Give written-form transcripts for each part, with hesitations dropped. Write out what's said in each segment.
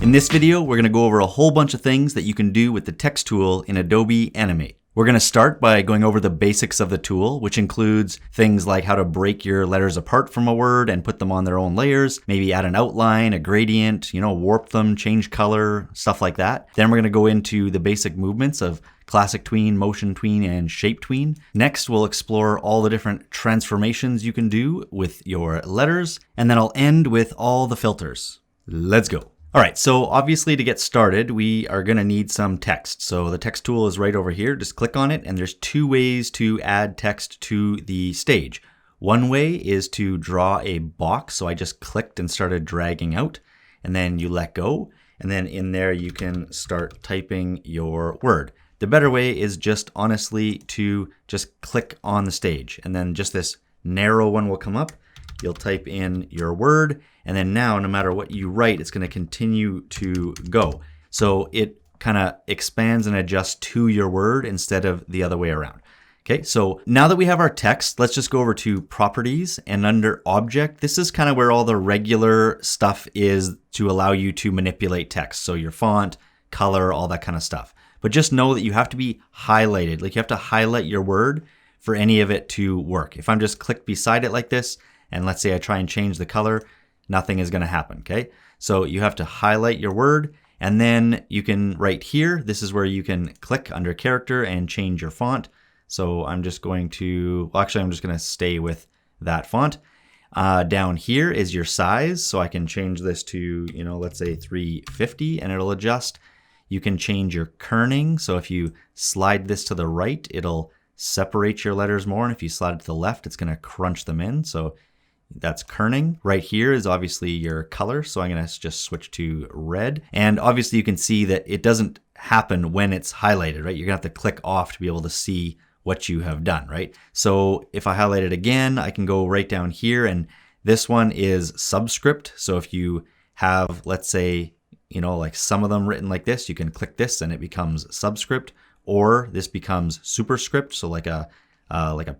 In this video, we're going to go over a whole bunch of things that you can do with the text tool in Adobe Animate. We're going to start by going over the basics of the tool, which includes things like how to break your letters apart from a word and put them on their own layers, maybe add an outline, a gradient, warp them, change color, stuff like that. Then we're going to go into the basic movements of classic tween, motion tween, and shape tween. Next, we'll explore all the different transformations you can do with your letters. And then I'll end with all the filters. Let's go. All right, so obviously to get started, we are gonna need some text. So the text tool is right over here. Just click on it, and there's two ways to add text to the stage. One way is to draw a box. So I just clicked and started dragging out, and then you let go. And then in there, you can start typing your word. The better way is just honestly to just click on the stage, and then just this narrow one will come up. You'll type in your word, and then now no matter what you write, it's going to continue to go. So it kind of expands and adjusts to your word instead of the other way around. Okay, so now that we have our text, let's just go over to properties, and under object, this is kind of where all the regular stuff is to allow you to manipulate text. So your font, color, all that kind of stuff. But just know that you have to be highlighted. Like you have to highlight your word for any of it to work. If I'm just clicked beside it like this, and let's say I try and change the color, nothing is going to happen, okay? So you have to highlight your word, and then you can right here, this is where you can click under character and change your font. So I'm just going to, well, actually I'm just going to stay with that font. Down here is your size, so I can change this to, let's say 350, and it'll adjust. You can change your kerning, so if you slide this to the right, it'll separate your letters more, and if you slide it to the left, it's going to crunch them in. So that's kerning. Right here is obviously your color, so I'm going to just switch to red. And obviously you can see that it doesn't happen when it's highlighted, right? You're going to have to click off to be able to see what you have done, right? So if I highlight it again, I can go right down here, and this one is subscript. So if you have, let's say, like some of them written like this, you can click this and it becomes subscript, or this becomes superscript, so like a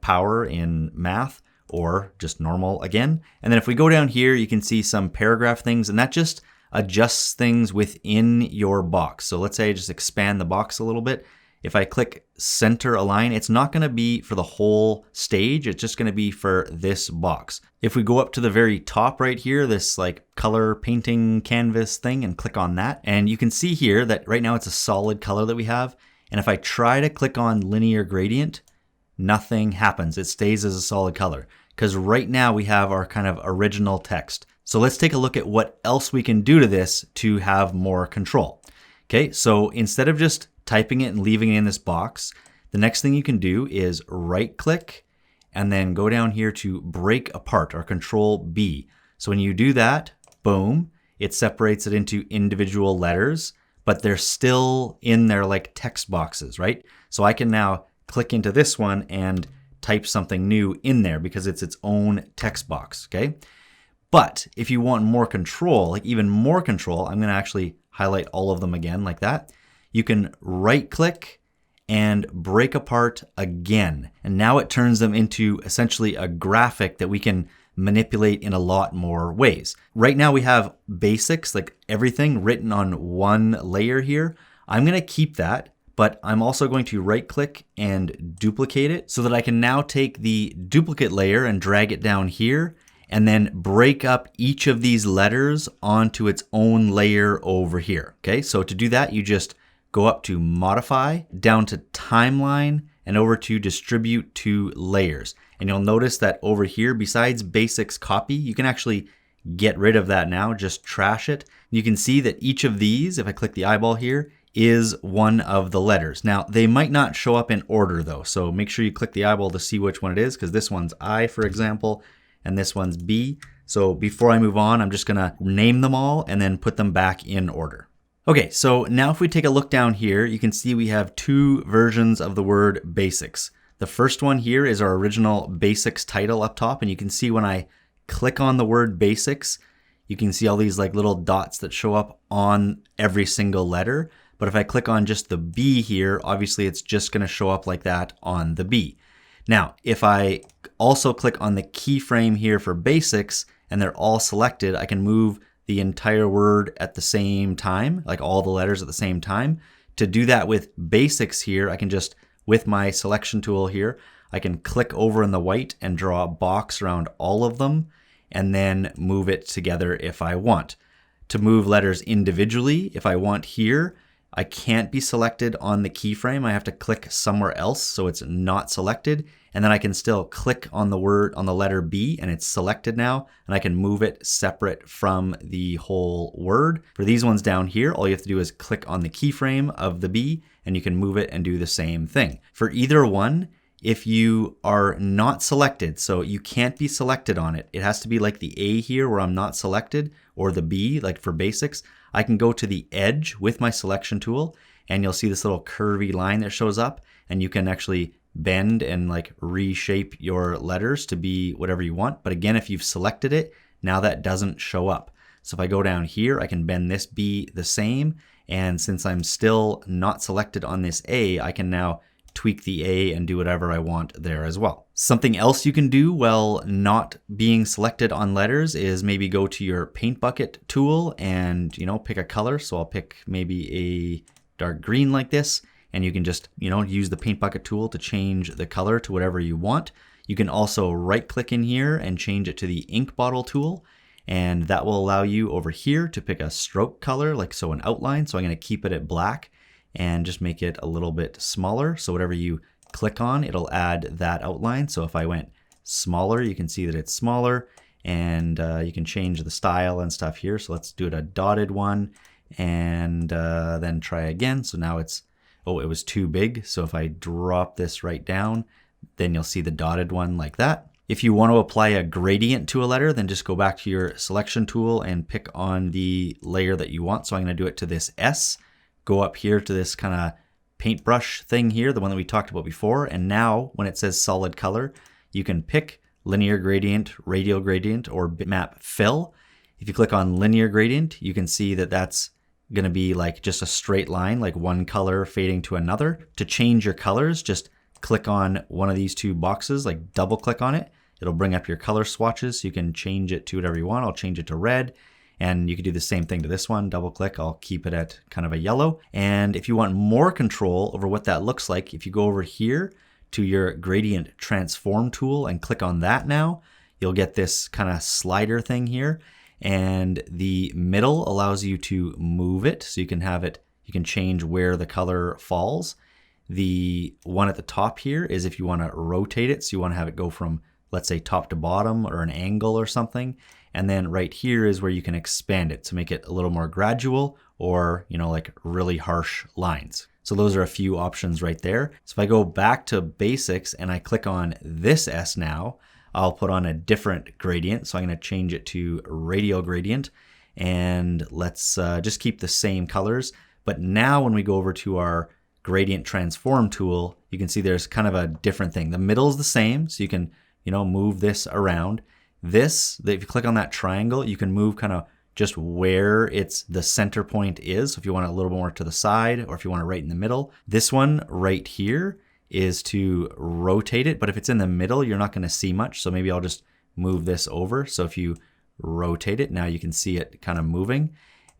power in math, or just normal again. And then if we go down here, you can see some paragraph things, and that just adjusts things within your box. So let's say I just expand the box a little bit. If I click center align, it's not going to be for the whole stage. It's just going to be for this box. If we go up to the very top right here, this like color painting canvas thing, and click on that, and you can see here that right now it's a solid color that we have. And if I try to click on linear gradient, nothing happens. It stays as a solid color because right now we have our kind of original text. So let's take a look at what else we can do to this to have more control. Okay, so instead of just typing it and leaving it in this box, the next thing you can do is right click and then go down here to break apart, or control B. So when you do that, boom, it separates it into individual letters, but they're still in their like text boxes, right? So I can now click into this one and type something new in there because it's its own text box, okay? But if you want more control, like even more control, I'm gonna actually highlight all of them again like that. You can right click and break apart again. And now it turns them into essentially a graphic that we can manipulate in a lot more ways. Right now we have basics, like everything written on one layer here. I'm gonna keep that, but I'm also going to right click and duplicate it so that I can now take the duplicate layer and drag it down here and then break up each of these letters onto its own layer over here. Okay, so to do that, you just go up to modify, down to timeline, and over to distribute to layers. And you'll notice that over here, besides basics copy, you can actually get rid of that now, just trash it. You can see that each of these, if I click the eyeball here, is one of the letters. Now, they might not show up in order though, so make sure you click the eyeball to see which one it is, because this one's I, for example, and this one's B. So before I move on, I'm just gonna name them all and then put them back in order. Okay, so now if we take a look down here, you can see we have two versions of the word basics. The first one here is our original basics title up top, and you can see when I click on the word basics, you can see all these like little dots that show up on every single letter. But if I click on just the B here, obviously it's just gonna show up like that on the B. Now, if I also click on the keyframe here for basics and they're all selected, I can move the entire word at the same time, like all the letters at the same time. To do that with basics here, I can just, with my selection tool here, I can click over in the white and draw a box around all of them and then move it together if I want. To move letters individually, if I want here, I can't be selected on the keyframe. I have to click somewhere else so it's not selected. And then I can still click on the word, on the letter B, and it's selected now. And I can move it separate from the whole word. For these ones down here, all you have to do is click on the keyframe of the B and you can move it and do the same thing. For either one, if you are not selected, so you can't be selected on it, it has to be like the A here where I'm not selected, or the B, like for basics, I can go to the edge with my selection tool and you'll see this little curvy line that shows up, and you can actually bend and like reshape your letters to be whatever you want. But again, if you've selected it, now that doesn't show up. So if I go down here, I can bend this B the same. And since I'm still not selected on this A, I can now tweak the A and do whatever I want there as well. Something else you can do while not being selected on letters is maybe go to your paint bucket tool and, pick a color. So I'll pick maybe a dark green like this, and you can just, use the paint bucket tool to change the color to whatever you want. You can also right click in here and change it to the ink bottle tool. And that will allow you over here to pick a stroke color, like so an outline. So I'm going to keep it at black and just make it a little bit smaller. So whatever you click on, it'll add that outline. So if I went smaller, you can see that it's smaller, and you can change the style and stuff here. So let's do it a dotted one and then try again. So now it's, oh, it was too big. So if I drop this right down, then you'll see the dotted one like that. If you want to apply a gradient to a letter, then just go back to your selection tool and pick on the layer that you want. So I'm going to do it to this S. Go up here to this kind of paintbrush thing here, the one that we talked about before. And now when it says solid color, you can pick linear gradient, radial gradient, or bitmap fill. If you click on linear gradient, you can see that that's going to be like just a straight line, like one color fading to another. To change your colors, just click on one of these two boxes, like double click on it. It'll bring up your color swatches. So you can change it to whatever you want. I'll change it to red. And you could do the same thing to this one, double click, I'll keep it at kind of a yellow. And if you want more control over what that looks like, if you go over here to your gradient transform tool and click on that now, you'll get this kind of slider thing here. And the middle allows you to move it. So you can have it, you can change where the color falls. The one at the top here is if you want to rotate it. So you want to have it go from, let's say, top to bottom or an angle or something. And then right here is where you can expand it to make it a little more gradual, or, like really harsh lines. So those are a few options right there. So if I go back to basics and I click on this S now, I'll put on a different gradient. So I'm going to change it to radial gradient, and let's just keep the same colors. But now when we go over to our gradient transform tool, you can see there's kind of a different thing. The middle is the same, so you can, move this around. This, if you click on that triangle, you can move kind of just where the center point is. So if you want it a little more to the side, or if you want it right in the middle. This one right here is to rotate it, but if it's in the middle, you're not going to see much. So maybe I'll just move this over. So if you rotate it, now you can see it kind of moving.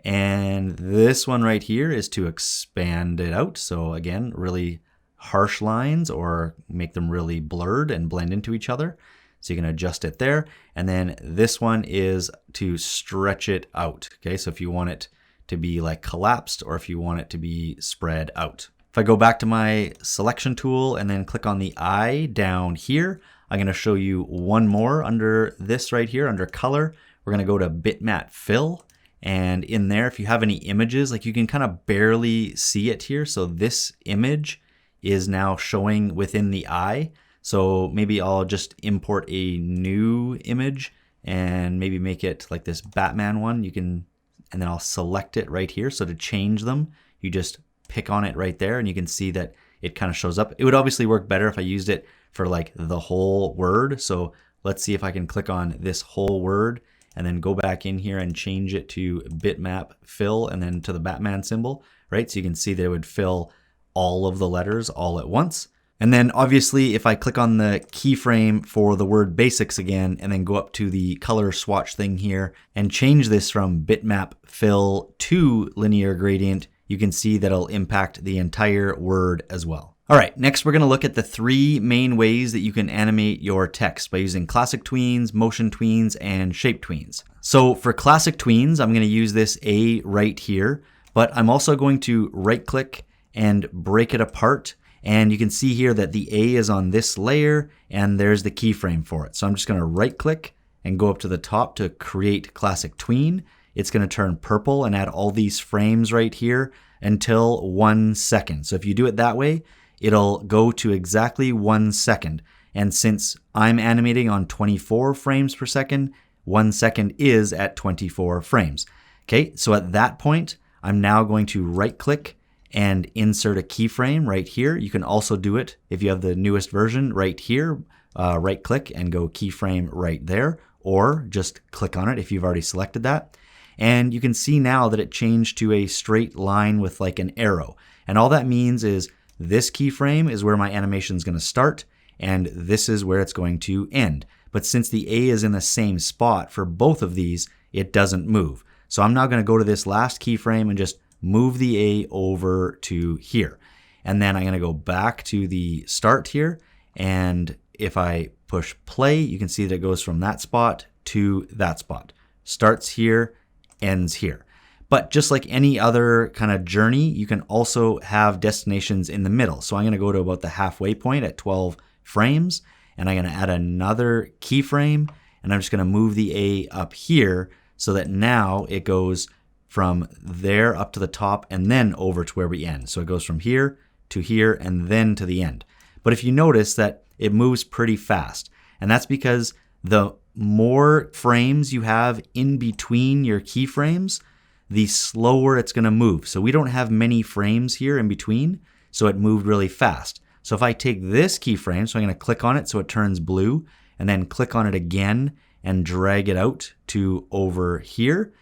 And this one right here is to expand it out. So again, really harsh lines, or make them really blurred and blend into each other. So you can adjust it there. And then this one is to stretch it out. Okay, so if you want it to be like collapsed, or if you want it to be spread out. If I go back to my selection tool and then click on the eye down here, I'm going to show you one more under this right here, under color. We're going to go to bitmap fill. And in there, if you have any images, like you can kind of barely see it here. So this image is now showing within the eye. So maybe I'll just import a new image and maybe make it like this Batman one. And then I'll select it right here. So to change them, you just pick on it right there, and you can see that it kind of shows up. It would obviously work better if I used it for like the whole word. So let's see if I can click on this whole word and then go back in here and change it to bitmap fill and then to the Batman symbol, right? So you can see that it would fill all of the letters all at once. And then obviously if I click on the keyframe for the word basics again, and then go up to the color swatch thing here and change this from bitmap fill to linear gradient, you can see that it'll impact the entire word as well. All right, next we're going to look at the 3 main ways that you can animate your text by using classic tweens, motion tweens, and shape tweens. So for classic tweens, I'm going to use this A right here, but I'm also going to right click and break it apart. And you can see here that the A is on this layer and there's the keyframe for it. So I'm just going to right click and go up to the top to create classic tween. It's going to turn purple and add all these frames right here until 1 second. So if you do it that way, it'll go to exactly 1 second. And since I'm animating on 24 frames per second, 1 second is at 24 frames. Okay, so at that point, I'm now going to right click and insert a keyframe right here. You can also do it if you have the newest version right here. Right click and go keyframe right there, or just click on it if you've already selected that. And you can see now that it changed to a straight line with like an arrow. And all that means is this keyframe is where my animation is going to start, and this is where it's going to end. But since the A is in the same spot for both of these, it doesn't move. So I'm now going to go to this last keyframe and just move the A over to here. And then I'm going to go back to the start here. And if I push play, you can see that it goes from that spot to that spot. Starts here, ends here. But just like any other kind of journey, you can also have destinations in the middle. So I'm going to go to about the halfway point at 12 frames. And I'm going to add another keyframe. And I'm just going to move the A up here so that now it goes from there up to the top and then over to where we end. So it goes from here to here and then to the end. But if you notice that it moves pretty fast, and that's because the more frames you have in between your keyframes, the slower it's going to move. So we don't have many frames here in between, so it moved really fast. So if I take this keyframe, so I'm going to click on it so it turns blue, and then click on it again and drag it out to over here,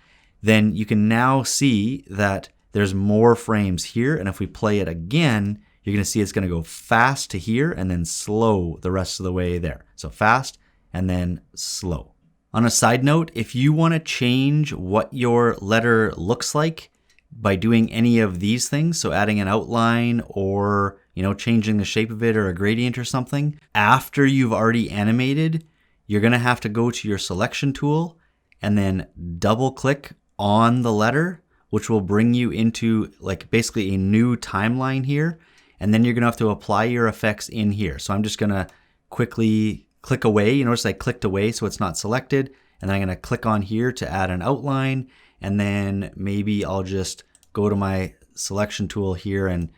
then you can now see that there's more frames here. And if we play it again, you're going to see it's going to go fast to here and then slow the rest of the way there. So fast and then slow. On a side note, if you want to change what your letter looks like by doing any of these things, so adding an outline or changing the shape of it or a gradient or something, after you've already animated, you're going to have to go to your selection tool and then double click on the letter, which will bring you into like basically a new timeline here. And then you're going to have to apply your effects in here. So I'm just going to quickly click away. You notice I clicked away so it's not selected. And then I'm going to click on here to add an outline. And then maybe I'll just go to my selection tool here and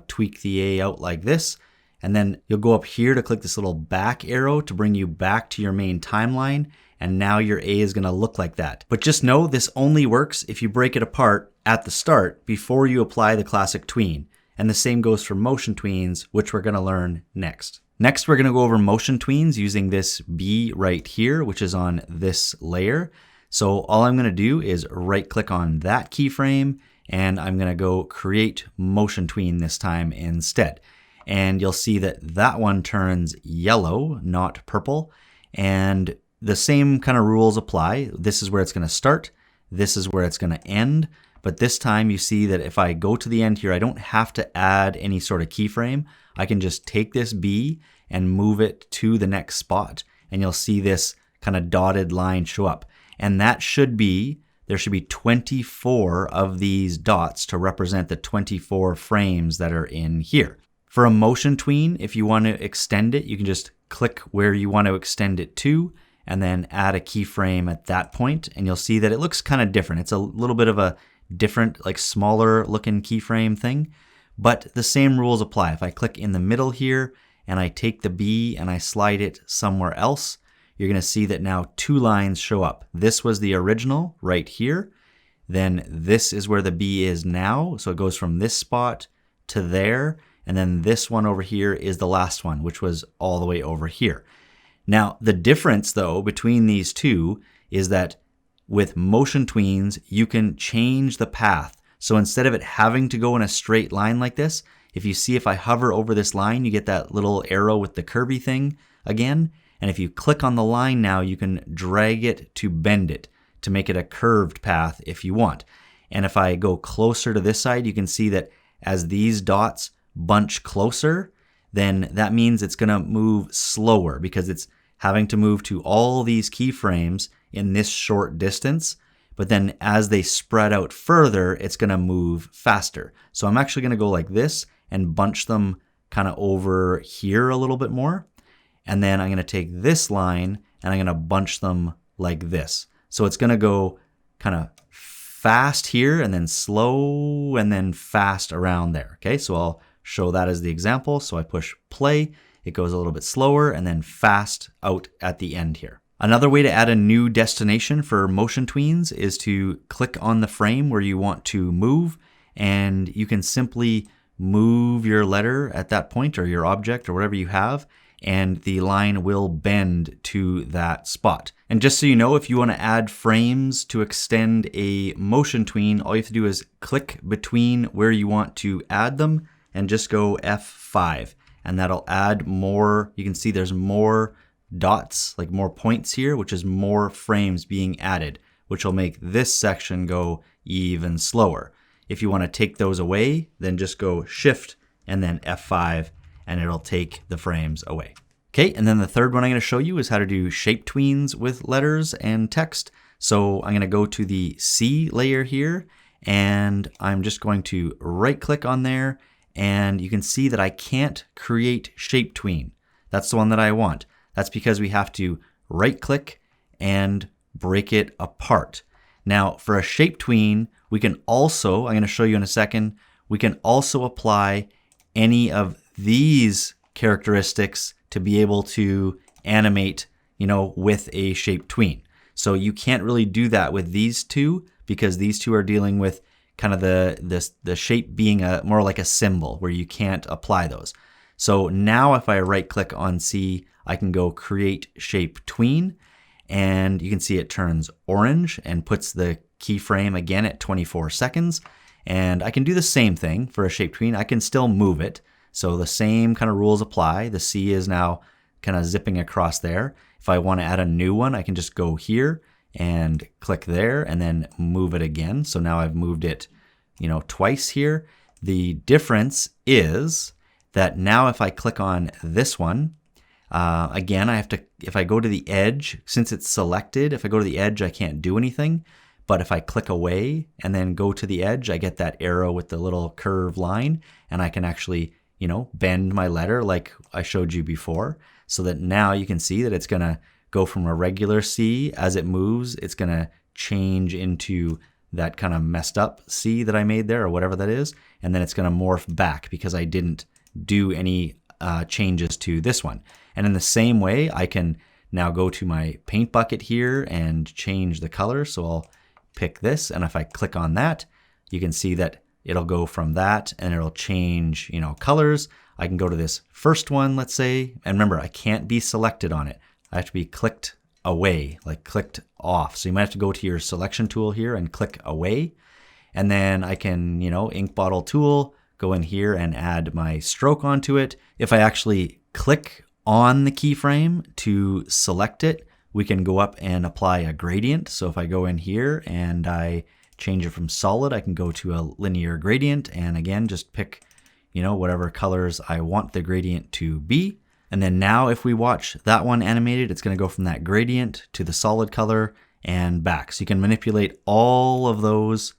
tweak the A out like this. And then you'll go up here to click this little back arrow to bring you back to your main timeline. And now your A is going to look like that. But just know this only works if you break it apart at the start before you apply the classic tween. And the same goes for motion tweens, which we're going to learn next. Next, we're going to go over motion tweens using this B right here, which is on this layer. So all I'm going to do is right click on that keyframe, and I'm going to go create motion tween this time instead. And you'll see that that one turns yellow, not purple. And the same kind of rules apply. This is where it's going to start. This is where it's going to end. But this time you see that if I go to the end here, I don't have to add any sort of keyframe. I can just take this B and move it to the next spot. And you'll see this kind of dotted line show up. And that should be, there should be 24 of these dots to represent the 24 frames that are in here. For a motion tween, if you want to extend it, you can just click where you want to extend it to, and then add a keyframe at that point, and you'll see that it looks kind of different. It's a little bit of a different, like smaller looking keyframe thing, but the same rules apply. If I click in the middle here and I take the B and I slide it somewhere else, you're going to see that now 2 lines show up. This was the original right here. Then this is where the B is now. So it goes from this spot to there. And then this one over here is the last one, which was all the way over here. Now, the difference though between these two is that with motion tweens, you can change the path. So instead of it having to go in a straight line like this, if you see if I hover over this line, you get that little arrow with the curvy thing again. And if you click on the line now, you can drag it to bend it, to make it a curved path if you want. And if I go closer to this side, you can see that as these dots bunch closer, then that means it's going to move slower because it's having to move to all these keyframes in this short distance. But then as they spread out further, it's going to move faster. So I'm actually going to go like this and bunch them kind of over here a little bit more. And then I'm going to take this line and I'm going to bunch them like this. So it's going to go kind of fast here and then slow and then fast around there. Okay, so I'll show that as the example. So I push play, it goes a little bit slower and then fast out at the end here. Another way to add a new destination for motion tweens is to click on the frame where you want to move, and you can simply move your letter at that point or your object or whatever you have, and the line will bend to that spot. And just so you know, if you want to add frames to extend a motion tween, all you have to do is click between where you want to add them and just go F5, and that'll add more. You can see there's more dots, like more points here, which is more frames being added, which will make this section go even slower. If you want to take those away, then just go Shift and then F5, and it'll take the frames away. Okay, and then the third one I'm going to show you is how to do shape tweens with letters and text. So I'm going to go to the C layer here, and I'm just going to right click on there, and you can see that I can't create shape tween. That's the one that I want. That's because we have to right click and break it apart. Now for a shape tween, we can also, I'm going to show you in a second, we can also apply any of these characteristics to be able to animate, with a shape tween. So you can't really do that with these two because these two are dealing with kind of the shape being more like a symbol where you can't apply those. So now if I right click on C, I can go create shape tween, and you can see it turns orange and puts the keyframe again at 24 seconds. And I can do the same thing for a shape tween. I can still move it. So the same kind of rules apply. The C is now kind of zipping across there. If I want to add a new one, I can just go here and click there and then move it again. So now I've moved it, twice here. The difference is that now if I click on this one, again, if I go to the edge, since it's selected, if I go to the edge, I can't do anything. But if I click away and then go to the edge, I get that arrow with the little curved line, and I can actually, bend my letter like I showed you before, so that now you can see that it's going to go from a regular C. As it moves, it's going to change into that kind of messed up C that I made there, or whatever that is, and then it's going to morph back because I didn't do any changes to this one. And in the same way, I can now go to my paint bucket here and change the color. So I'll pick this, and if I click on that, you can see that it'll go from that and it'll change, colors. I can go to this first one, let's say, and remember, I can't be selected on it. I have to be clicked away, like clicked off. So you might have to go to your selection tool here and click away. And then I can, ink bottle tool, go in here and add my stroke onto it. If I actually click on the keyframe to select it, we can go up and apply a gradient. So if I go in here and I change it from solid, I can go to a linear gradient, and again, just pick, whatever colors I want the gradient to be. And then now if we watch that one animated, it's going to go from that gradient to the solid color and back. So you can manipulate all of those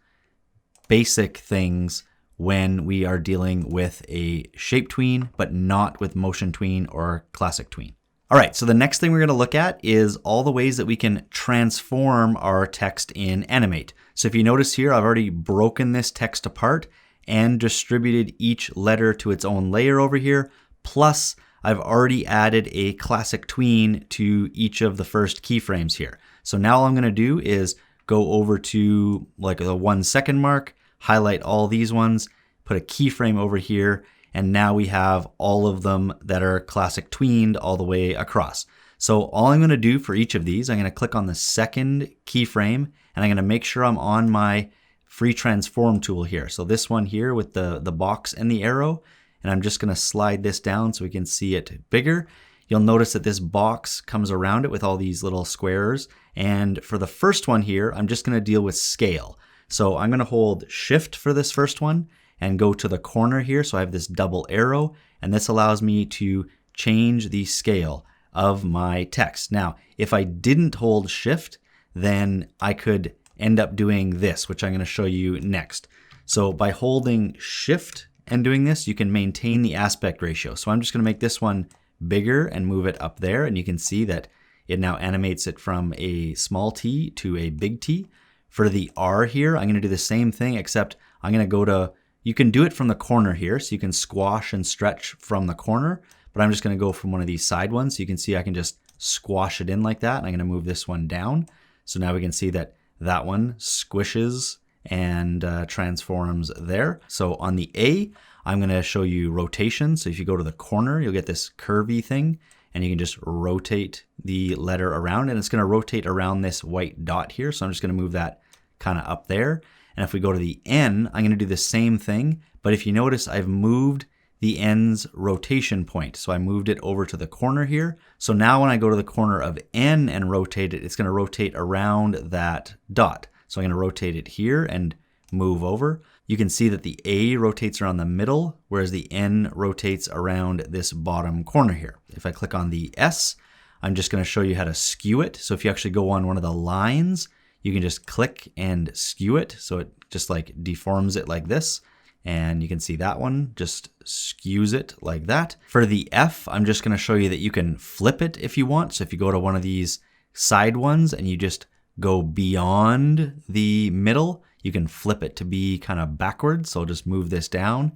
basic things when we are dealing with a shape tween, but not with motion tween or classic tween. All right, so the next thing we're going to look at is all the ways that we can transform our text in Animate. So if you notice here, I've already broken this text apart and distributed each letter to its own layer over here. Plus, I've already added a classic tween to each of the first keyframes here. So now all I'm going to do is go over to like the 1 second mark, highlight all these ones, put a keyframe over here, and now we have all of them that are classic tweened all the way across. So all I'm going to do for each of these, I'm going to click on the second keyframe, and I'm going to make sure I'm on my free transform tool here. So this one here with the box and the arrow, And I'm just going to slide this down so we can see it bigger. You'll notice that this box comes around it with all these little squares. And for the first one here, I'm just going to deal with scale. So I'm going to hold Shift for this first one and go to the corner here. So I have this double arrow, and this allows me to change the scale of my text. Now, if I didn't hold Shift, then I could end up doing this, which I'm going to show you next. So by holding Shift and doing this, you can maintain the aspect ratio. So I'm just going to make this one bigger and move it up there, and you can see that it now animates it from a small t to a big T. For the R here, I'm going to do the same thing, except I'm going to go to, you can do it from the corner here, so you can squash and stretch from the corner, but I'm just going to go from one of these side ones. So you can see I can just squash it in like that, and I'm going to move this one down. So now we can see that that one squishes and transforms there. So on the A, I'm going to show you rotation. So if you go to the corner, you'll get this curvy thing, and you can just rotate the letter around, and it's going to rotate around this white dot here. So I'm just going to move that kind of up there. And if we go to the N, I'm going to do the same thing. But if you notice, I've moved the N's rotation point. So I moved it over to the corner here. So now when I go to the corner of N and rotate it, it's going to rotate around that dot. So I'm going to rotate it here and move over. You can see that the A rotates around the middle, whereas the N rotates around this bottom corner here. If I click on the S, I'm just going to show you how to skew it. So if you actually go on one of the lines, you can just click and skew it. So it just like deforms it like this. And you can see that one just skews it like that. For the F, I'm just going to show you that you can flip it if you want. So if you go to one of these side ones and you just go beyond the middle, you can flip it to be kind of backwards. So I'll just move this down.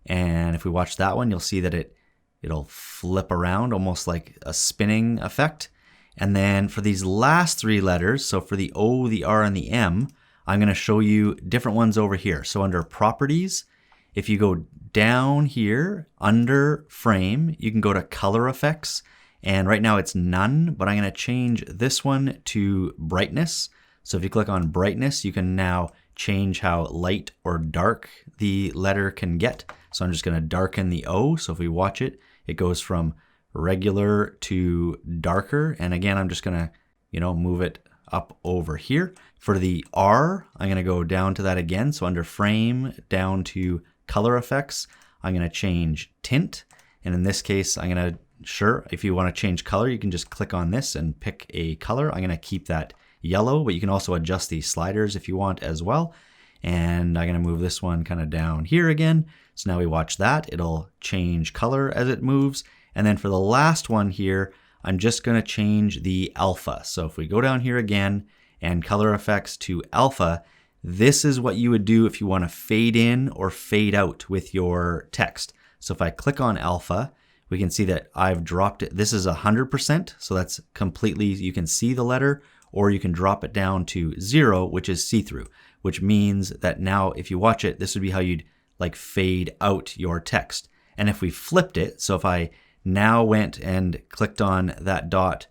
And if we watch that one, you'll see that it'll flip around almost like a spinning effect. And then for these last three letters, so for the O, the R, and the M, I'm going to show you different ones over here. So under Properties, if you go down here under Frame, you can go to Color Effects. And right now it's None, but I'm going to change this one to Brightness. So if you click on Brightness, you can now change how light or dark the letter can get. So I'm just going to darken the O. So if we watch it, it goes from regular to darker. And again, I'm just going to, move it up over here. For the R, I'm going to go down to that again. So under Frame, down to Color Effects, I'm going to change Tint. And in this case, I'm going to, if you want to change color, you can just click on this and pick a color. I'm going to keep that yellow, but you can also adjust these sliders if you want as well. And I'm going to move this one kind of down here again. So now we watch that. It'll change color as it moves. And then for the last one here, I'm just going to change the alpha. So if we go down here again and Color Effects to alpha, this is what you would do if you want to fade in or fade out with your text. So if I click on alpha, we can see that I've dropped it. This is 100%, so that's completely, you can see the letter, or you can drop it down to 0, which is see-through, which means that now if you watch it, this would be how you'd like fade out your text. And if we flipped it, so if I now went and clicked on that dot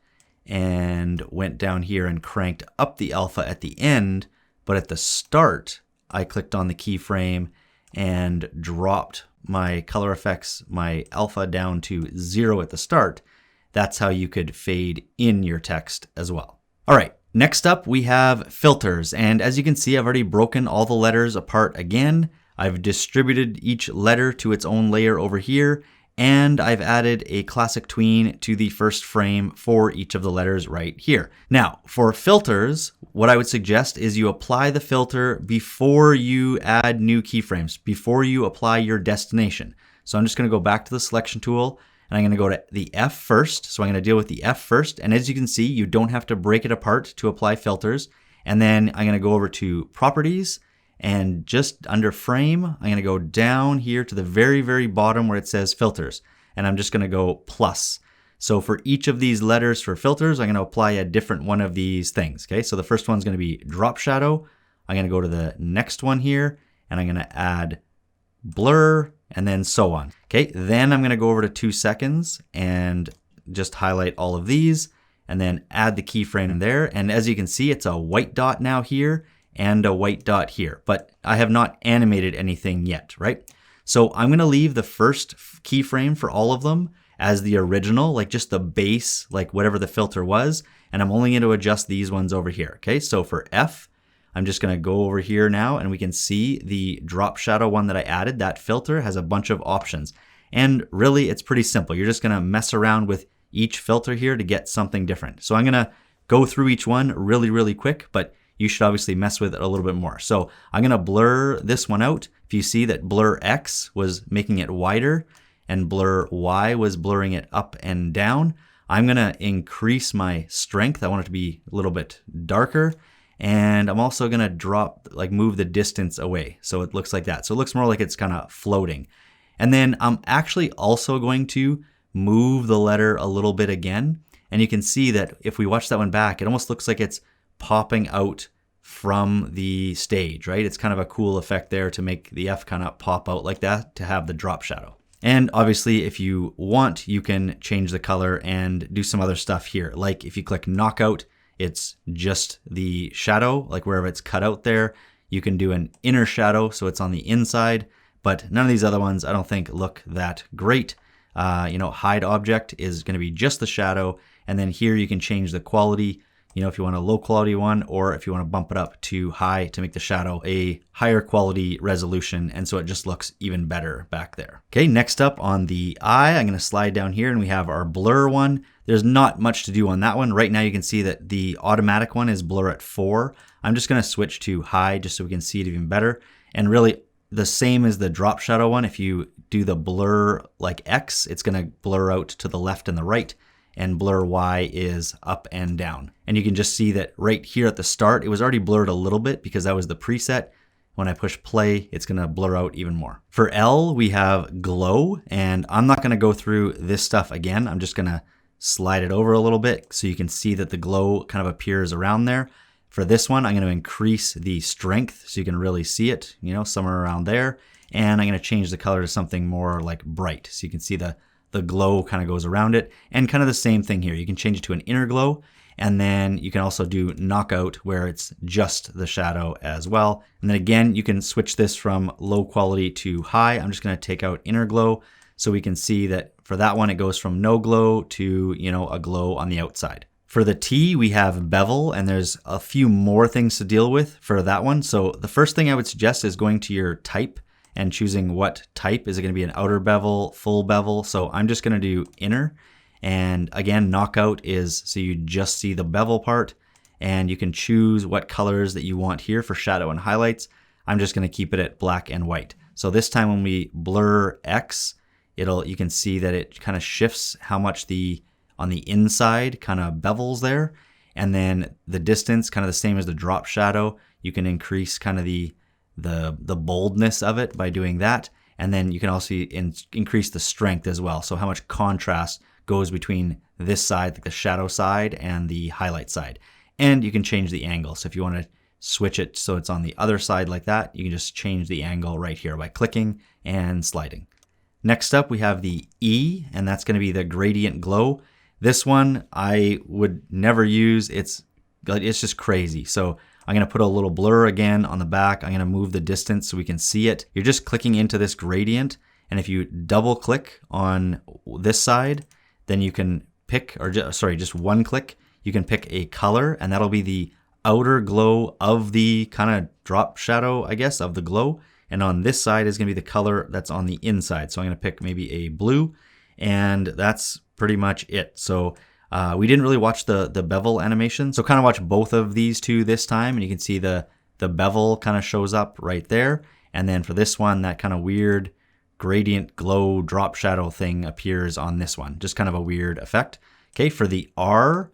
and went down here and cranked up the alpha at the end, but at the start, I clicked on the keyframe and dropped my color effects, my alpha down to 0 at the start, that's how you could fade in your text as well. All right, next up we have filters. And as you can see, I've already broken all the letters apart again. I've distributed each letter to its own layer over here, and I've added a classic tween to the first frame for each of the letters right here. Now, for filters, what I would suggest is you apply the filter before you add new keyframes, before you apply your destination. So I'm just going to go back to the selection tool, and I'm going to go to the F first. So I'm going to deal with the F first. And as you can see, you don't have to break it apart to apply filters. And then I'm going to go over to Properties, and just under Frame, I'm going to go down here to the very, very bottom where it says Filters. And I'm just going to go plus. So for each of these letters for filters, I'm going to apply a different one of these things. Okay, so the first one's going to be Drop Shadow. I'm going to go to the next one here, and I'm going to add Blur, and then so on. Okay, then I'm going to go over to 2 seconds and just highlight all of these, and then add the keyframe in there. And as you can see, it's a white dot now here, and a white dot here, but I have not animated anything yet, right? So I'm going to leave the first keyframe for all of them as the original, like just the base, like whatever the filter was. And I'm only going to adjust these ones over here. Okay, so for F, I'm just going to go over here now and we can see the drop shadow one that I added. That filter has a bunch of options. And really, it's pretty simple. You're just going to mess around with each filter here to get something different. So I'm going to go through each one really, really quick, but you should obviously mess with it a little bit more. So I'm going to blur this one out. If you see that blur X was making it wider and blur Y was blurring it up and down, I'm going to increase my strength. I want it to be a little bit darker. And I'm also going to move the distance away. So it looks like that. So it looks more like it's kind of floating. And then I'm actually also going to move the letter a little bit again. And you can see that if we watch that one back, it almost looks like it's popping out from the stage, right? It's kind of a cool effect there to make the F kind of pop out like that to have the drop shadow. And obviously, if you want, you can change the color and do some other stuff here. Like if you click knockout, it's just the shadow, like wherever it's cut out there. You can do an inner shadow, so it's on the inside, but none of these other ones I don't think look that great. Hide object is going to be just the shadow. And then here you can change the quality, if you want a low quality one, or if you want to bump it up to high to make the shadow a higher quality resolution. And so it just looks even better back there. Okay, next up on the eye, I'm going to slide down here and we have our blur one. There's not much to do on that one. Right now you can see that the automatic one is blur at 4. I'm just going to switch to high just so we can see it even better. And really the same as the drop shadow one. If you do the blur like X, it's going to blur out to the left and the right. And blur Y is up and down. And you can just see that right here at the start, it was already blurred a little bit because that was the preset. When I push play, it's going to blur out even more. For L, we have glow, and I'm not going to go through this stuff again. I'm just going to slide it over a little bit so you can see that the glow kind of appears around there. For this one, I'm going to increase the strength so you can really see it, somewhere around there. And I'm going to change the color to something more like bright so you can see the glow kind of goes around it. And kind of the same thing here. You can change it to an inner glow, and then you can also do knockout where it's just the shadow as well. And then again, you can switch this from low quality to high. I'm just going to take out inner glow so we can see that for that one, it goes from no glow to, a glow on the outside. For the T, we have bevel, and there's a few more things to deal with for that one. So the first thing I would suggest is going to your type and choosing what type. Is it going to be an outer bevel, full bevel? So I'm just going to do inner. And again, knockout is so you just see the bevel part, and you can choose what colors that you want here for shadow and highlights. I'm just going to keep it at black and white. So this time when we blur X, you can see that it kind of shifts how much on the inside kind of bevels there. And then the distance, kind of the same as the drop shadow, you can increase kind of the boldness of it by doing that. And then you can also increase the strength as well. So how much contrast goes between this side, like the shadow side, and the highlight side. And you can change the angle. So if you want to switch it so it's on the other side like that, you can just change the angle right here by clicking and sliding. Next up, we have the E, and that's going to be the gradient glow. This one I would never use. It's just crazy. So I'm going to put a little blur again on the back. I'm going to move the distance so we can see it. You're just clicking into this gradient. And if you double click on this side, then you can pick, just one click, you can pick a color, and that'll be the outer glow of the kind of drop shadow, I guess, of the glow. And on this side is going to be the color that's on the inside. So I'm going to pick maybe a blue, and that's pretty much it. So we didn't really watch the bevel animation. So kind of watch both of these two this time, and you can see the bevel kind of shows up right there. And then for this one, that kind of weird gradient glow drop shadow thing appears on this one. Just kind of a weird effect. Okay, for the R,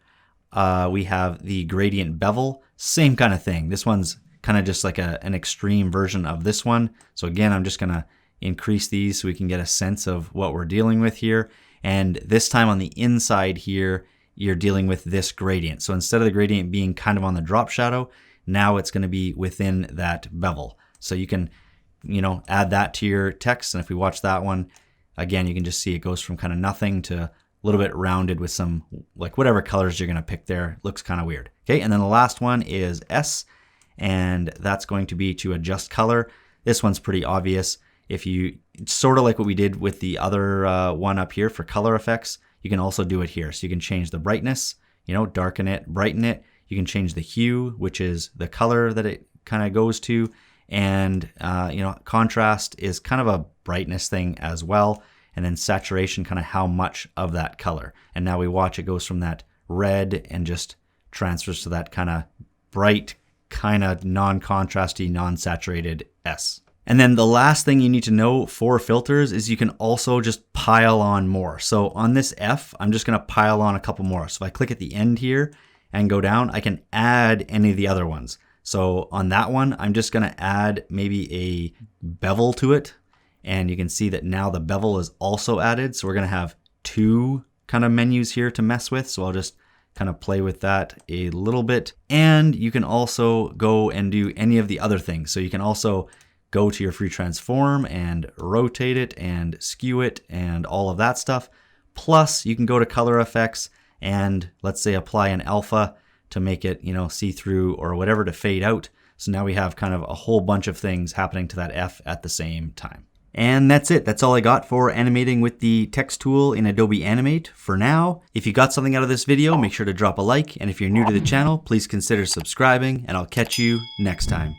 we have the gradient bevel. Same kind of thing. This one's kind of just like an extreme version of this one. So again, I'm just going to increase these so we can get a sense of what we're dealing with here. And this time on the inside here, you're dealing with this gradient. So instead of the gradient being kind of on the drop shadow, now it's going to be within that bevel. So you can, add that to your text. And if we watch that one, again, you can just see it goes from kind of nothing to a little bit rounded with some, like whatever colors you're going to pick there. It looks kind of weird. Okay, and then the last one is S, and that's going to be to adjust color. This one's pretty obvious. If you It's sort of like what we did with the other one up here for color effects. You can also do it here. So you can change the brightness, darken it, brighten it. You can change the hue, which is the color that it kind of goes to. And, contrast is kind of a brightness thing as well. And then saturation, kind of how much of that color. And now we watch it goes from that red and just transfers to that kind of bright, kind of non-contrasty, non-saturated S. And then the last thing you need to know for filters is you can also just pile on more. So on this F, I'm just going to pile on a couple more. So if I click at the end here and go down, I can add any of the other ones. So on that one, I'm just going to add maybe a bevel to it. And you can see that now the bevel is also added. So we're going to have two kind of menus here to mess with. So I'll just kind of play with that a little bit. And you can also go and do any of the other things. So you can also go to your free transform and rotate it and skew it and all of that stuff. Plus you can go to color effects and let's say apply an alpha to make it, see-through or whatever to fade out. So now we have kind of a whole bunch of things happening to that F at the same time. And that's it. That's all I got for animating with the text tool in Adobe Animate for now. If you got something out of this video, make sure to drop a like. And if you're new to the channel, please consider subscribing and I'll catch you next time.